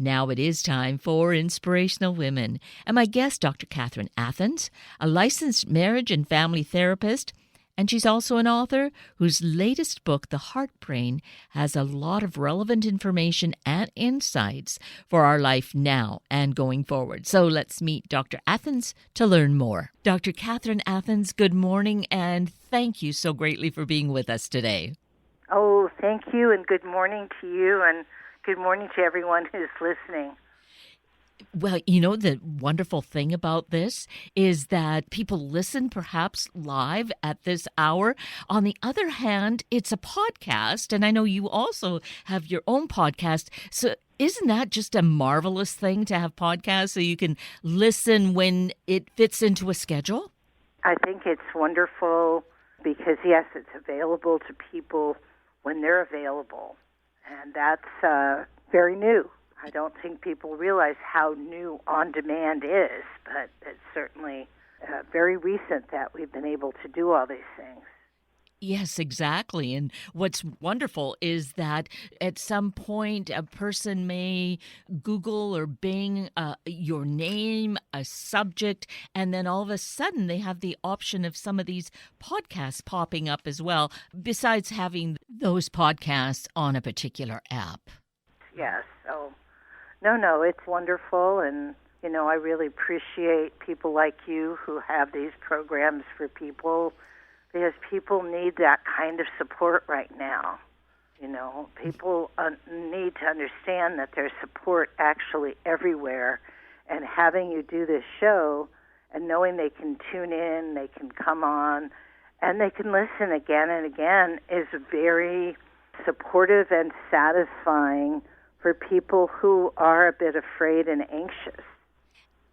Now it is time for Inspirational Women. And my guest, Dr. Catherine Athans, a licensed marriage and family therapist, and she's also an author whose latest book, The Heart Brain, has a lot of relevant information and insights for our life now and going forward. So let's meet Dr. Athans to learn more. Dr. Catherine Athans, good morning, and thank you so greatly for being with us today. Oh, thank you, and good morning to you, and good morning to everyone who's listening. Well, you know, the wonderful thing about this is that people listen perhaps live at this hour. On the other hand, it's a podcast, and I know you also have your own podcast. So isn't that just a marvelous thing to have podcasts so you can listen when it fits into a schedule? I think it's wonderful because, yes, it's available to people when they're available, and that's very new. I don't think people realize how new on-demand is, but it's certainly very recent that we've been able to do all these things. Yes, exactly. And what's wonderful is that at some point a person may Google or Bing your name, a subject, and then all of a sudden they have the option of some of these podcasts popping up as well, besides having those podcasts on a particular app. Yes, so no, it's wonderful, and, you know, I really appreciate people like you who have these programs for people, because people need that kind of support right now. You know, people need to understand that there's support actually everywhere, and having you do this show and knowing they can tune in, they can come on, and they can listen again and again is very supportive and satisfying for people who are a bit afraid and anxious.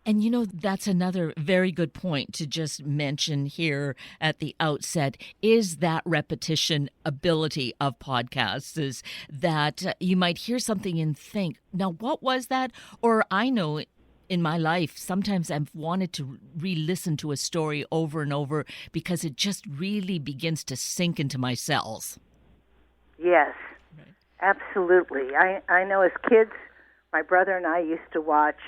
And you know, that's another very good point to just mention here at the outset, is that repetition ability of podcasts, is that you might hear something and think, now what was that? Or I know in my life, sometimes I've wanted to re-listen to a story over and over because it just really begins to sink into my cells. Yes. Absolutely. I know as kids, my brother and I used to watch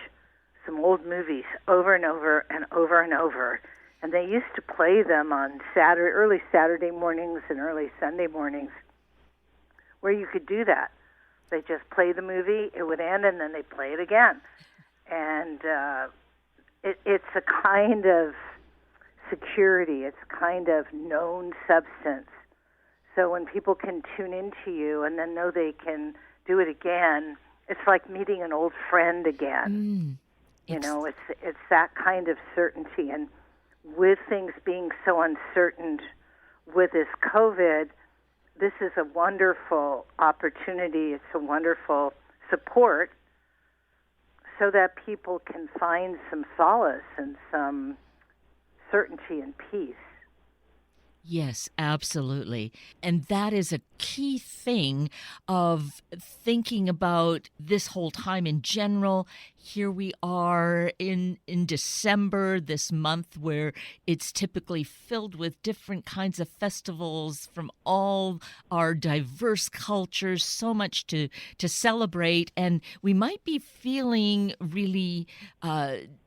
some old movies over and over and over and over, and they used to play them on early Saturday mornings and early Sunday mornings, where you could do that. They just play the movie, it would end, and then they play it again. And it's a kind of security, it's a kind of known substance. So when people can tune into you and then know they can do it again, it's like meeting an old friend again. You know, it's that kind of certainty. And with things being so uncertain with this COVID, this is a wonderful opportunity. It's a wonderful support so that people can find some solace and some certainty and peace. Yes, absolutely. And that is a key thing of thinking about this whole time in general. Here we are in December, this month where it's typically filled with different kinds of festivals from all our diverse cultures, so much to celebrate. And we might be feeling really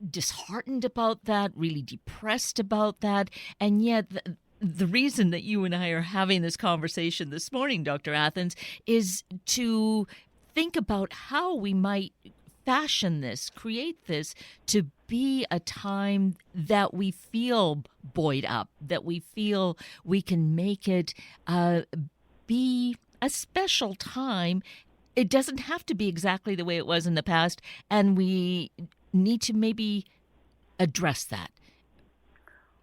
disheartened about that, really depressed about that. And yet the reason that you and I are having this conversation this morning, Dr. Athans, is to think about how we might fashion this, create this to be a time that we feel buoyed up, that we feel we can make it be a special time. It doesn't have to be exactly the way it was in the past, and we need to maybe address that.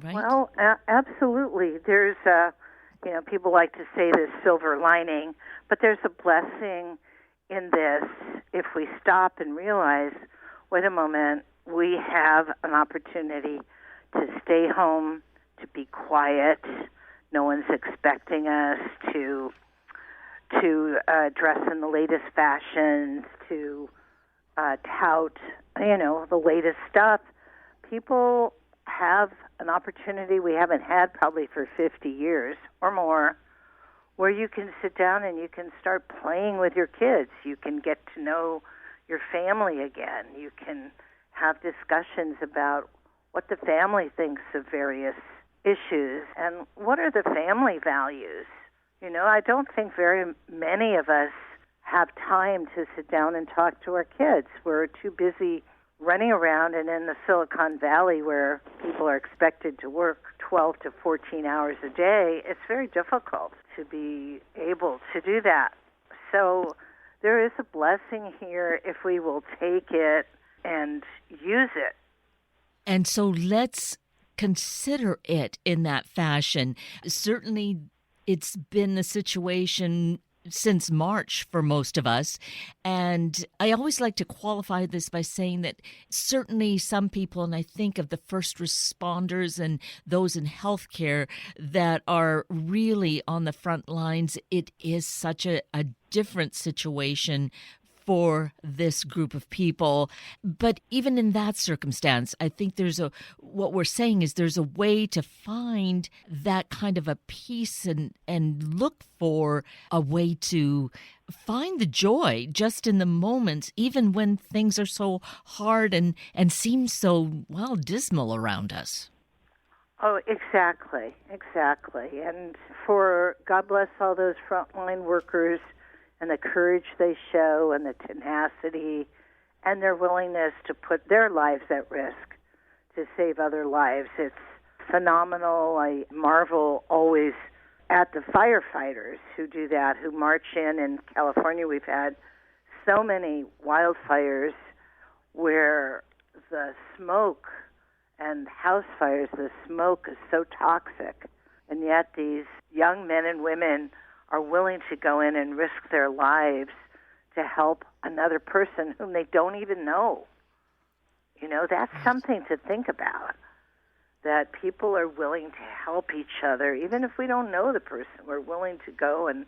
Right? Well, absolutely. There's, people like to say this silver lining, but there's a blessing in this if we stop and realize, wait a moment, we have an opportunity to stay home, to be quiet. No one's expecting us to dress in the latest fashions, to tout, the latest stuff. People have an opportunity we haven't had probably for 50 years or more, where you can sit down and you can start playing with your kids. You can get to know your family again. You can have discussions about what the family thinks of various issues and what are the family values. You know, I don't think very many of us have time to sit down and talk to our kids. We're too busy running around, and in the Silicon Valley where people are expected to work 12 to 14 hours a day, it's very difficult to be able to do that. So there is a blessing here if we will take it and use it. And so let's consider it in that fashion. Certainly, it's been the situation since March for most of us. And I always like to qualify this by saying that certainly some people, and I think of the first responders and those in healthcare that are really on the front lines, it is such a different situation for this group of people. But even in that circumstance, I think what we're saying is there's a way to find that kind of a peace and look for a way to find the joy just in the moments, even when things are so hard and seem so, well, dismal around us. Oh, exactly. And for God bless all those frontline workers and the courage they show and the tenacity and their willingness to put their lives at risk to save other lives. It's phenomenal. I marvel always at the firefighters who do that, who march in. In California, we've had so many wildfires where the smoke and house fires, the smoke is so toxic, and yet these young men and women are willing to go in and risk their lives to help another person whom they don't even know. You know, that's something to think about, that people are willing to help each other. Even if we don't know the person, we're willing to go and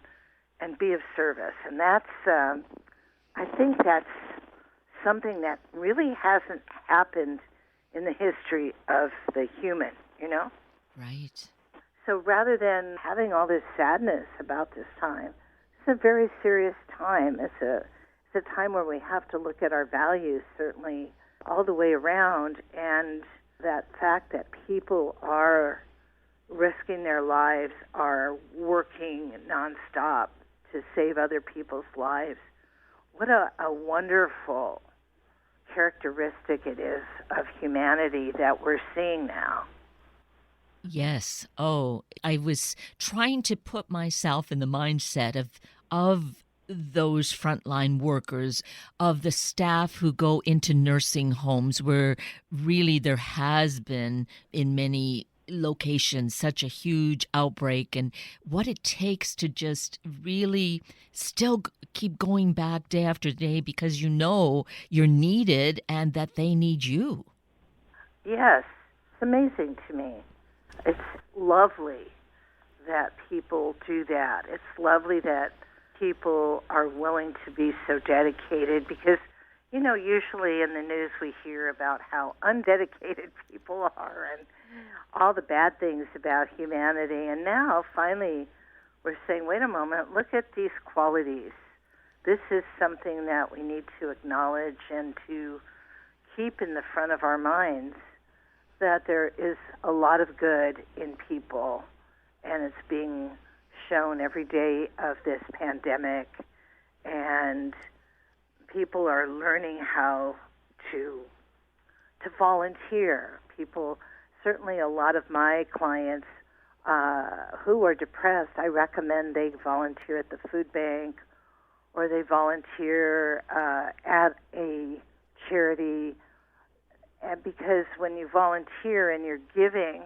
be of service. And that's, I think that's something that really hasn't happened in the history of the human, you know? Right. So rather than having all this sadness about this time, it's a very serious time. It's a time where we have to look at our values, certainly all the way around, and that fact that people are risking their lives, are working nonstop to save other people's lives. What a wonderful characteristic it is of humanity that we're seeing now. Yes. Oh, I was trying to put myself in the mindset of those frontline workers, of the staff who go into nursing homes where really there has been in many locations such a huge outbreak, and what it takes to just really still keep going back day after day because you know you're needed and that they need you. Yes, it's amazing to me. It's lovely that people do that. It's lovely that people are willing to be so dedicated because, you know, usually in the news we hear about how undedicated people are and all the bad things about humanity. And now, finally, we're saying, wait a moment, look at these qualities. This is something that we need to acknowledge and to keep in the front of our minds, that there is a lot of good in people, and it's being shown every day of this pandemic, and people are learning how to volunteer. People, certainly a lot of my clients who are depressed, I recommend they volunteer at the food bank or they volunteer at a charity. And because when you volunteer and you're giving,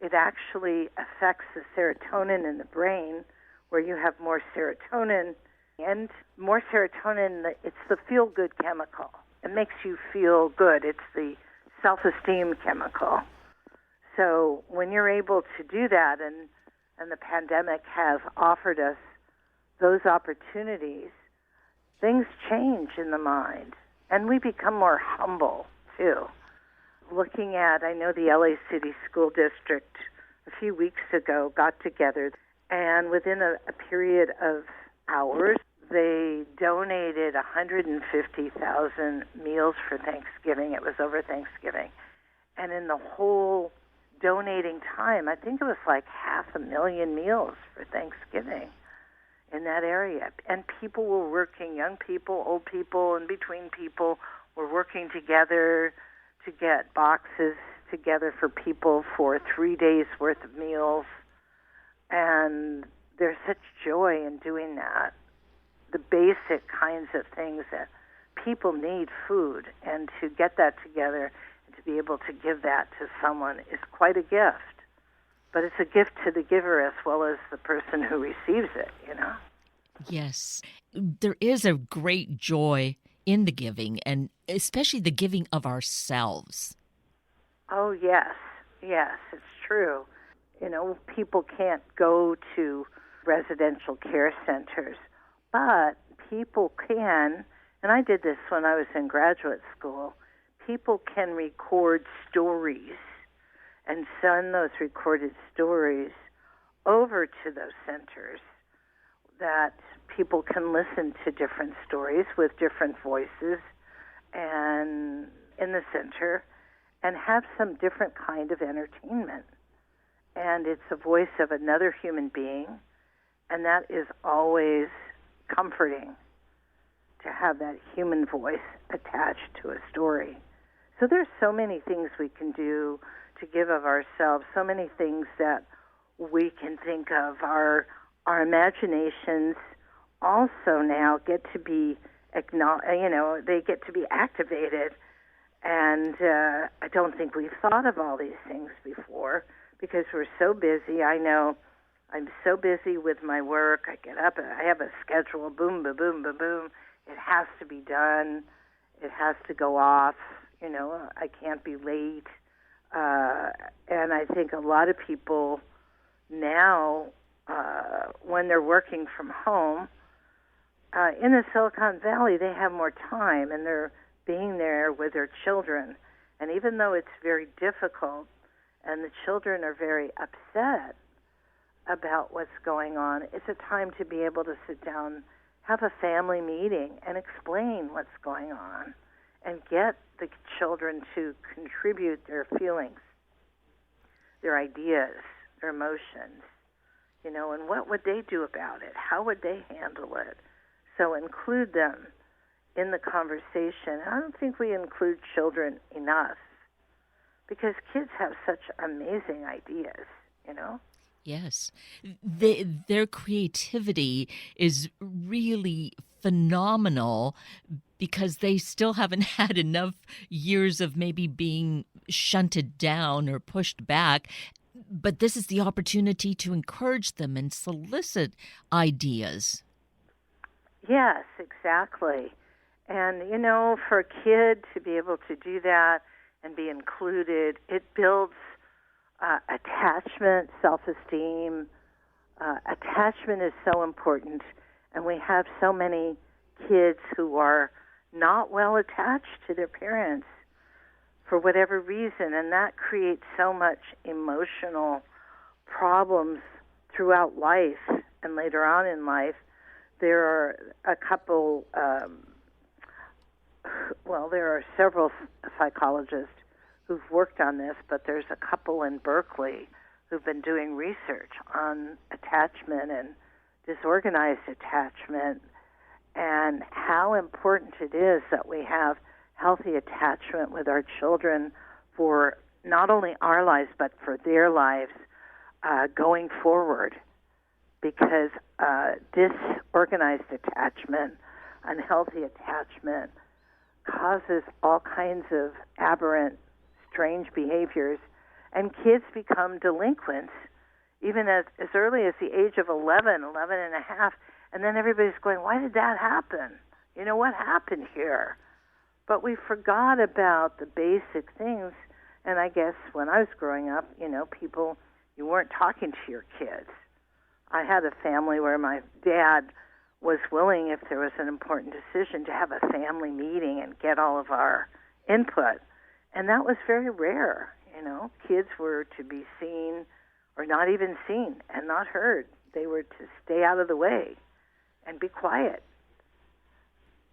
it actually affects the serotonin in the brain, where you have more serotonin. And more serotonin, it's the feel-good chemical. It makes you feel good. It's the self-esteem chemical. So when you're able to do that, and the pandemic has offered us those opportunities, things change in the mind. And we become more humble, too. Looking at, I know the LA City School District a few weeks ago got together, and within a period of hours, they donated 150,000 meals for Thanksgiving. It was over Thanksgiving. And in the whole donating time, I think it was like 500,000 meals for Thanksgiving in that area. And people were working, young people, old people, in between people were working together to get boxes together for people for 3 days worth of meals. And there's such joy in doing that. The basic kinds of things that people need, food, and to get that together and to be able to give that to someone is quite a gift. But it's a gift to the giver as well as the person who receives it, you know? Yes. There is a great joy in the giving, and especially the giving of ourselves. Oh, yes. Yes, it's true. You know, people can't go to residential care centers, but people can, and I did this when I was in graduate school, people can record stories and send those recorded stories over to those centers that people can listen to different stories with different voices and in the center and have some different kind of entertainment. And it's a voice of another human being, and that is always comforting to have that human voice attached to a story. So there's so many things we can do to give of ourselves, so many things that we can think of. Our imaginations also now get to be, they get to be activated. And I don't think we've thought of all these things before because we're so busy. I know I'm so busy with my work. I get up, I have a schedule, boom, boom, boom, boom, boom. It has to be done. It has to go off. You know, I can't be late. And I think a lot of people now, when they're working from home, in the Silicon Valley, they have more time, and they're being there with their children. And even though it's very difficult, and the children are very upset about what's going on, it's a time to be able to sit down, have a family meeting, and explain what's going on, and get the children to contribute their feelings, their ideas, their emotions, and what would they do about it? How would they handle it? So include them in the conversation. I don't think we include children enough because kids have such amazing ideas, Yes. Their creativity is really phenomenal because they still haven't had enough years of maybe being shunted down or pushed back. But this is the opportunity to encourage them and solicit ideas. Yes, exactly. And, for a kid to be able to do that and be included, it builds attachment, self-esteem. Attachment is so important, and we have so many kids who are not well attached to their parents for whatever reason, and that creates so much emotional problems throughout life and later on in life. There are a couple, there are several psychologists who've worked on this, but there's a couple in Berkeley who've been doing research on attachment and disorganized attachment and how important it is that we have healthy attachment with our children for not only our lives but for their lives going forward, because disorganized attachment, unhealthy attachment causes all kinds of aberrant, strange behaviors, and kids become delinquents even as early as the age of 11 and a half, and then everybody's going, why did that happen? What happened here? But we forgot about the basic things, and I guess when I was growing up, people, you weren't talking to your kids. I had a family where my dad was willing, if there was an important decision, to have a family meeting and get all of our input. And that was very rare, Kids were to be seen or not even seen and not heard. They were to stay out of the way and be quiet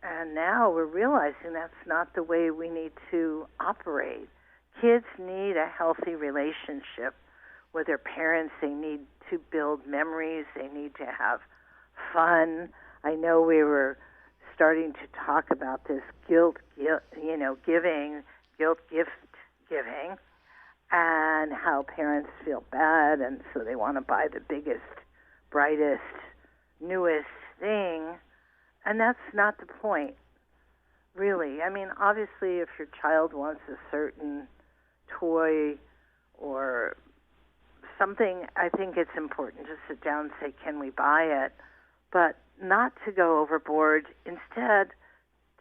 And now we're realizing that's not the way we need to operate. Kids need a healthy relationship with their parents. They need to build memories. They need to have fun. I know we were starting to talk about this guilt gift giving, and how parents feel bad, and so they want to buy the biggest, brightest, newest thing. And that's not the point, really. I mean, obviously, if your child wants a certain toy or something, I think it's important to sit down and say, can we buy it? But not to go overboard. Instead,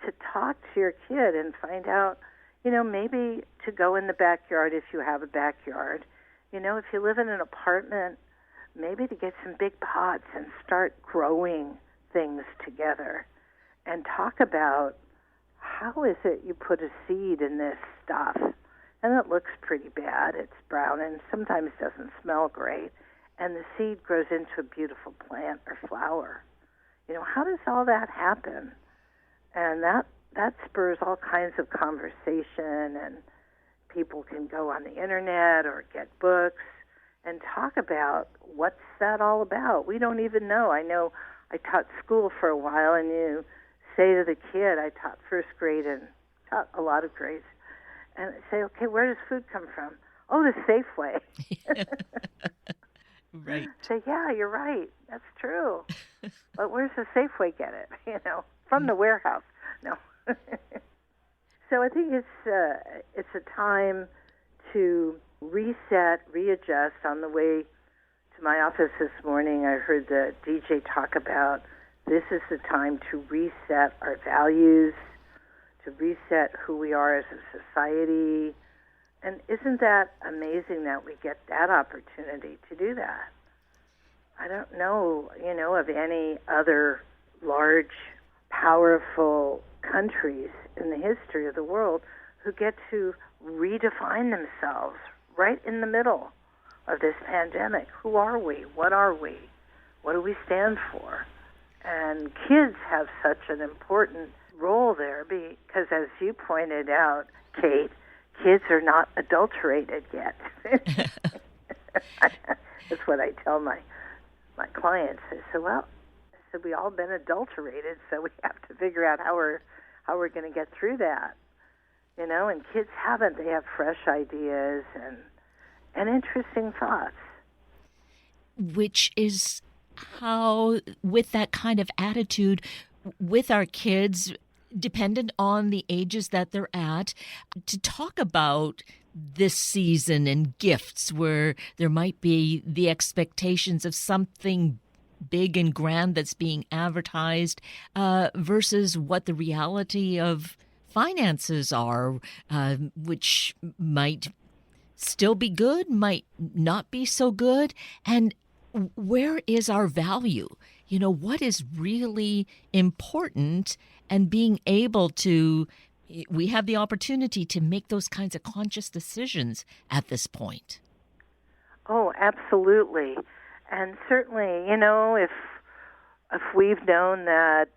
to talk to your kid and find out, maybe to go in the backyard if you have a backyard. If you live in an apartment, maybe to get some big pots and start growing things together and talk about how is it you put a seed in this stuff and it looks pretty bad. It's brown and sometimes doesn't smell great, and the seed grows into a beautiful plant or flower. How does all that happen? And that spurs all kinds of conversation, and people can go on the internet or get books and talk about what's that all about. We don't even know. I know I taught school for a while, and you say to the kid, I taught first grade and taught a lot of grades, and I say, okay, where does food come from? Oh, the Safeway. Right. Say, yeah, you're right. That's true. But where's the Safeway get it? From the warehouse. No. So I think it's a time to reset, readjust. On the way to my office this morning, I heard the DJ talk about this is the time to reset our values, to reset who we are as a society. And isn't that amazing that we get that opportunity to do that? I don't know, of any other large, powerful countries in the history of the world who get to redefine themselves right in the middle of this pandemic. Who are we? What are we? What do we stand for? And kids have such an important role there because, as you pointed out, Kate, kids are not adulterated yet. That's what I tell my clients. I said, we all been adulterated, so we have to figure out how we're going to get through that. And kids haven't. They have fresh ideas and interesting thoughts. Which is how, with that kind of attitude, with our kids, dependent on the ages that they're at, to talk about this season and gifts where there might be the expectations of something big and grand that's being advertised versus what the reality of finances are, which might still be good, might not be so good. And where is our value? What is really important, and being able to, we have the opportunity to make those kinds of conscious decisions at this point. Oh, absolutely. And certainly, if we've known that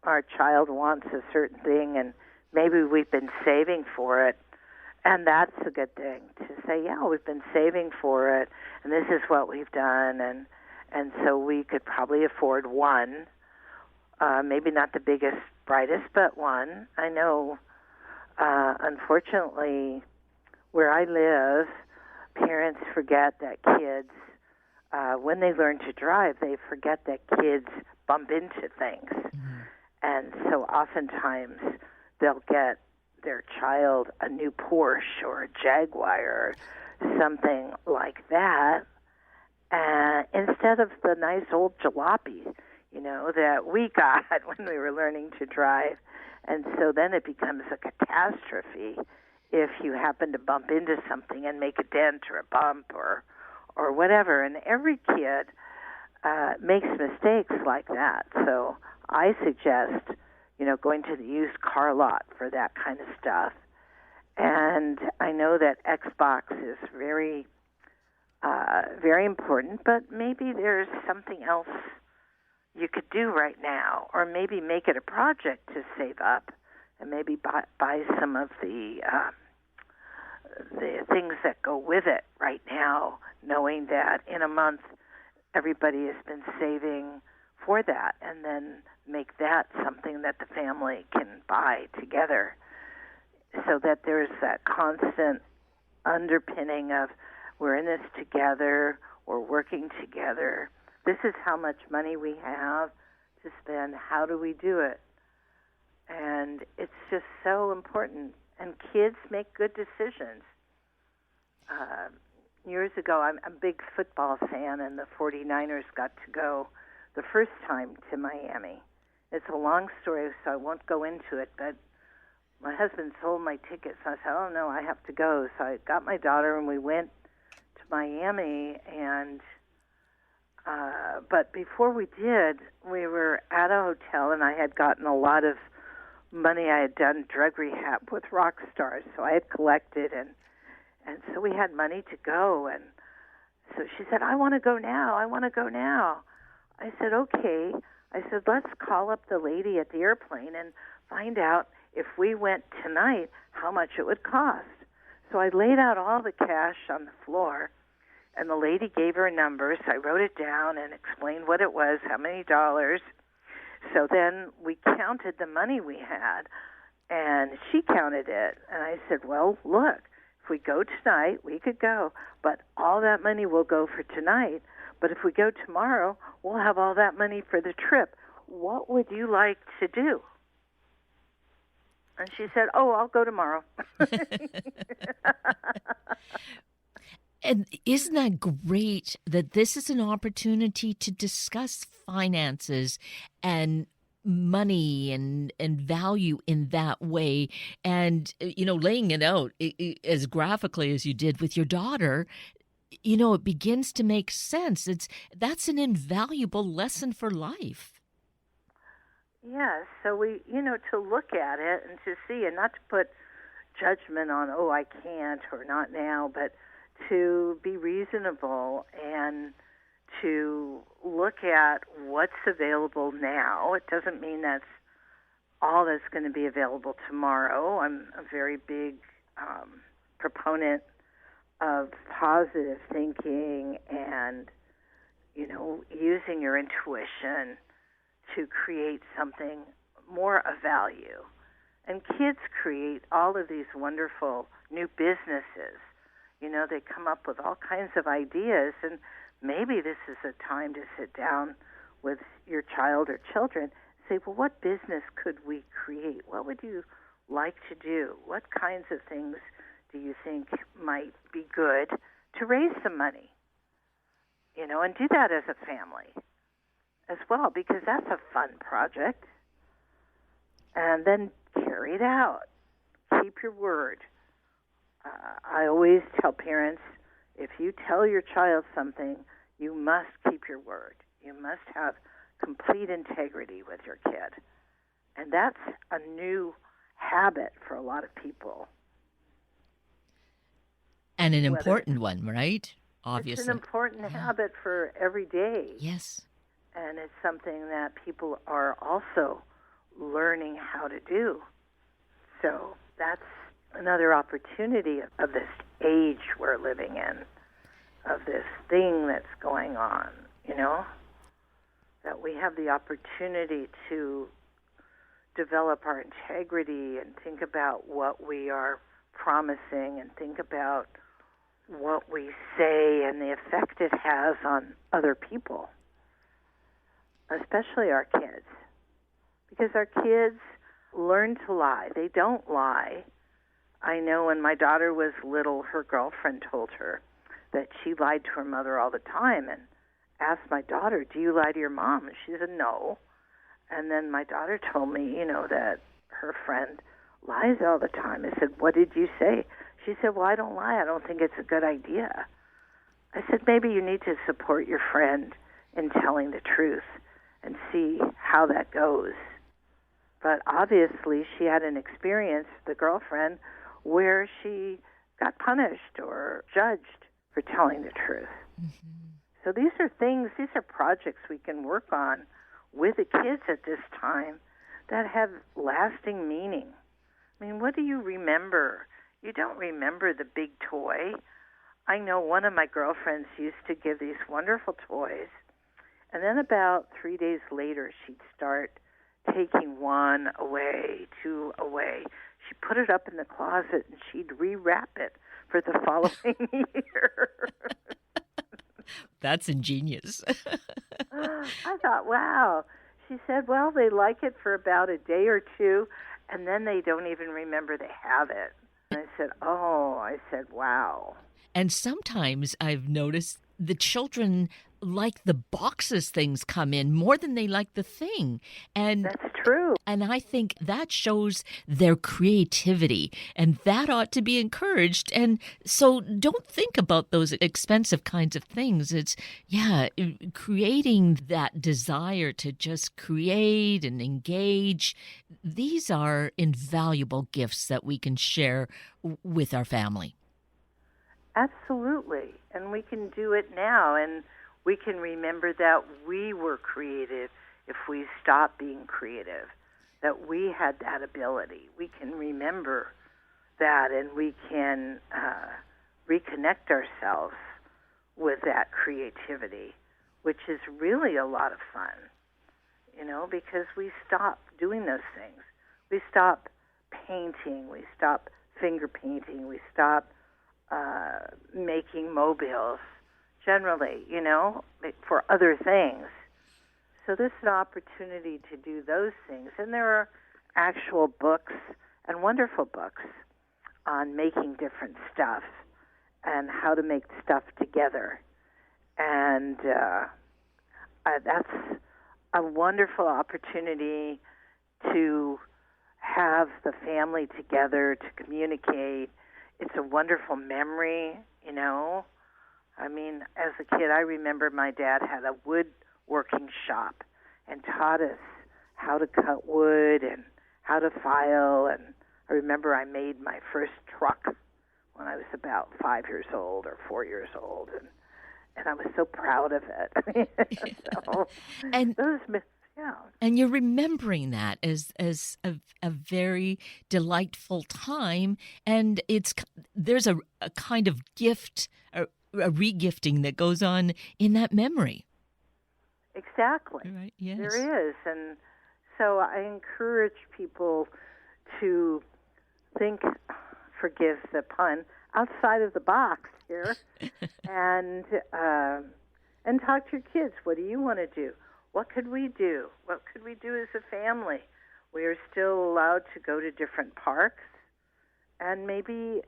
our child wants a certain thing and maybe we've been saving for it, and that's a good thing to say, yeah, we've been saving for it, and this is what we've done, and so we could probably afford one, maybe not the biggest, brightest, but one. I know, unfortunately, where I live, parents forget that kids, when they learn to drive, they forget that kids bump into things. Mm-hmm. And so oftentimes they'll get their child a new Porsche or a Jaguar or something like that, instead of the nice old jalopy, that we got when we were learning to drive. And so then it becomes a catastrophe if you happen to bump into something and make a dent or a bump or whatever. And every kid makes mistakes like that. So I suggest, going to the used car lot for that kind of stuff. And I know that Xbox is very, very important, but maybe there's something else, you could do right now, or maybe make it a project to save up and maybe buy some of the things that go with it right now, knowing that in a month everybody has been saving for that, and then make that something that the family can buy together, so that there's that constant underpinning of we're in this together, we're working together. This is how much money we have to spend. How do we do it? And it's just so important. And kids make good decisions. Years ago, I'm a big football fan, and the 49ers got to go the first time to Miami. It's a long story, so I won't go into it, but my husband sold my tickets. I said, oh, no, I have to go. So I got my daughter, and we went to Miami, and but before we did, we were at a hotel, and I had gotten a lot of money. I had done drug rehab with rock stars, so I had collected, and so we had money to go. And so she said, I want to go now. I want to go now. I said, okay. I said, let's call up the lady at the airplane and find out if we went tonight, how much it would cost. So I laid out all the cash on the floor, and the lady gave her a number, so I wrote it down and explained what it was, how many dollars. So then we counted the money we had, and she counted it. And I said, well, look, if we go tonight, we could go, but all that money will go for tonight. But if we go tomorrow, we'll have all that money for the trip. What would you like to do? And she said, oh, I'll go tomorrow. And isn't that great that this is an opportunity to discuss finances and money and value in that way, and laying it out as graphically as you did with your daughter, it begins to make sense. That's an invaluable lesson for life. Yes, so we, to look at it and to see, and not to put judgment on, oh, I can't or not now, but to be reasonable and to look at what's available now. It doesn't mean that's all that's going to be available tomorrow. I'm a very big proponent of positive thinking and, using your intuition to create something more of value. And kids create all of these wonderful new businesses. They come up with all kinds of ideas, and maybe this is a time to sit down with your child or children, say, well, what business could we create? What would you like to do? What kinds of things do you think might be good to raise some money? And do that as a family as well, because that's a fun project. And then carry it out. Keep your word. I always tell parents, if you tell your child something, you must keep your word. You must have complete integrity with your kid. And that's a new habit for a lot of people. And an important one, right? Obviously. It's an important habit for every day. Yes. And it's something that people are also learning how to do. So that's another opportunity of this age we're living in, of this thing that's going on, that we have the opportunity to develop our integrity and think about what we are promising and think about what we say and the effect it has on other people, especially our kids. Because our kids learn to lie. They don't lie. I know when my daughter was little, her girlfriend told her that she lied to her mother all the time, and asked my daughter, do you lie to your mom? And she said, no. And then my daughter told me, that her friend lies all the time. I said, what did you say? She said, well, I don't lie. I don't think it's a good idea. I said, maybe you need to support your friend in telling the truth and see how that goes. But obviously she had an experience, the girlfriend, where she got punished or judged for telling the truth. Mm-hmm. So these are projects we can work on with the kids at this time that have lasting meaning. I mean, what do you remember? You don't remember the big toy. I know one of my girlfriends used to give these wonderful toys, and then about 3 days later, she'd start taking one away, two away. She'd put it up in the closet, and she'd rewrap it for the following year. That's ingenious. I thought, wow. She said, well, they like it for about a day or two, and then they don't even remember they have it. And I said, wow. And sometimes I've noticed the children like the boxes things come in more than they like the thing. And that's true. And I think that shows their creativity, and that ought to be encouraged. And so don't think about those expensive kinds of things. It's, creating that desire to just create and engage. These are invaluable gifts that we can share with our family. Absolutely. And we can do it now, and we can remember that we were creative if we stop being creative, that we had that ability. We can remember that, and we can reconnect ourselves with that creativity, which is really a lot of fun, because we stop doing those things. We stop painting. We stop finger painting. We stop making mobiles generally, for other things. So this is an opportunity to do those things. And there are actual books and wonderful books on making different stuff and how to make stuff together. And that's a wonderful opportunity to have the family together, to communicate. It's a wonderful memory, I mean, as a kid, I remember my dad had a woodworking shop and taught us how to cut wood and how to file. And I remember I made my first truck when I was about 5 years old or 4 years old, and I was so proud of it. And you're remembering that as a very delightful time, and there's a kind of gift, a regifting that goes on in that memory. Exactly. Right. Yes. There is, and so I encourage people to think, forgive the pun, outside of the box here, and talk to your kids. What do you want to do? What could we do? What could we do as a family? We are still allowed to go to different parks, and maybe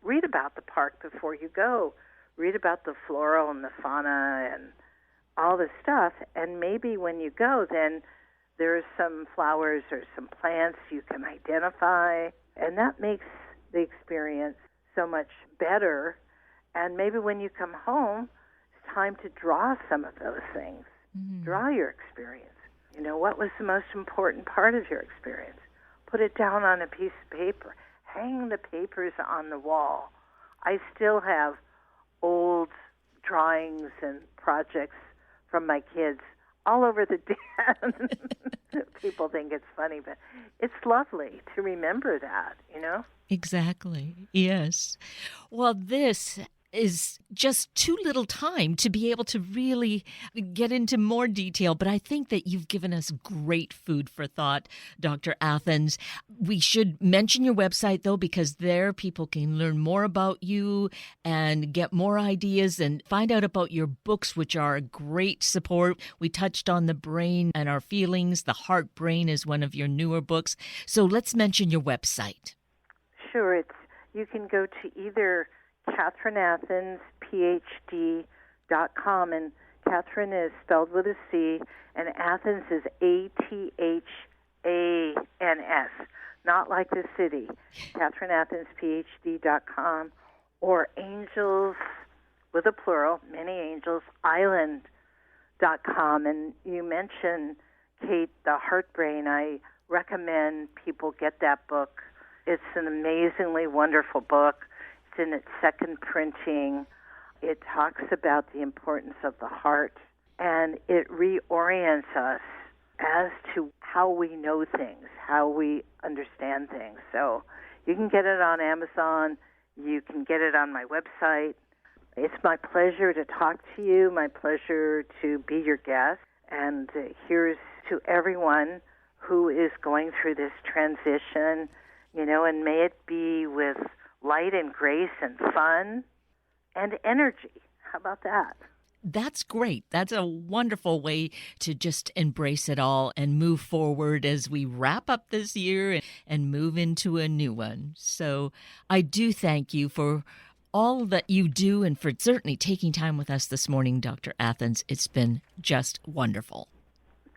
read about the park before you go. Read about the flora and the fauna and all the stuff, and maybe when you go, then there's some flowers or some plants you can identify, and that makes the experience so much better. And maybe when you come home, it's time to draw some of those things. Mm-hmm. Draw your experience. What was the most important part of your experience? Put it down on a piece of paper. Hang the papers on the wall. I still have old drawings and projects from my kids all over the den. People think it's funny, but it's lovely to remember that, Exactly. Yes. Well, this is just too little time to be able to really get into more detail, but I think that you've given us great food for thought, Dr. Athans. We should mention your website, though, because there people can learn more about you and get more ideas and find out about your books, which are a great support. We touched on the brain and our feelings. The Heart Brain is one of your newer books. So let's mention your website. Sure. You can go to either Athans PhD.com, and Catherine is spelled with a C, and Athans is Athans, not like the city. Athans PhD.com, or Angels with a plural, many angels, Island.com. And you mentioned, Kate, The Heart Brain. I recommend people get that book. It's an amazingly wonderful book. It's in its second printing. It talks about the importance of the heart and it reorients us as to how we know things, how we understand things. So you can get it on Amazon. You can get it on my website. It's my pleasure to talk to you, my pleasure to be your guest. And here's to everyone who is going through this transition, and may it be with light and grace and fun and energy. How about that? That's great. That's a wonderful way to just embrace it all and move forward as we wrap up this year and move into a new one. So I do thank you for all that you do and for certainly taking time with us this morning, Dr. Athans. It's been just wonderful.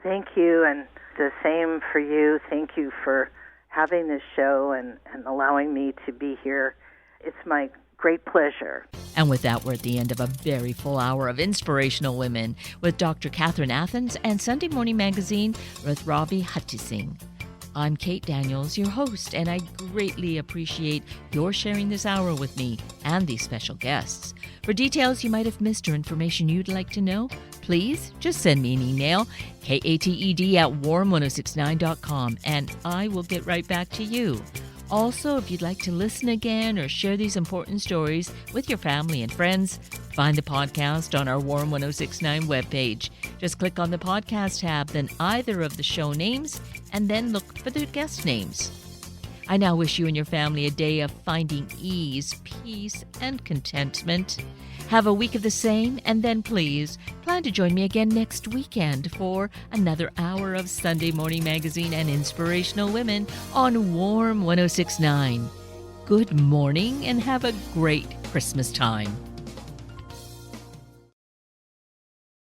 Thank you, and the same for you. Thank you for having this show and allowing me to be here. It's my great pleasure. And with that, we're at the end of a very full hour of Inspirational Women with Dr. Catherine Athans and Sunday Morning Magazine with Ravi Hattisingh. I'm Kate Daniels, your host, and I greatly appreciate your sharing this hour with me and these special guests. For details you might have missed or information you'd like to know, please just send me an email, kated@warm1069.com, and I will get right back to you. Also, if you'd like to listen again or share these important stories with your family and friends, find the podcast on our Warm 1069 webpage. Just click on the podcast tab, then either of the show names, and then look for the guest names. I now wish you and your family a day of finding ease, peace, and contentment. Have a week of the same, and then please plan to join me again next weekend for another hour of Sunday Morning Magazine and Inspirational Women on Warm 1069. Good morning and have a great Christmas time.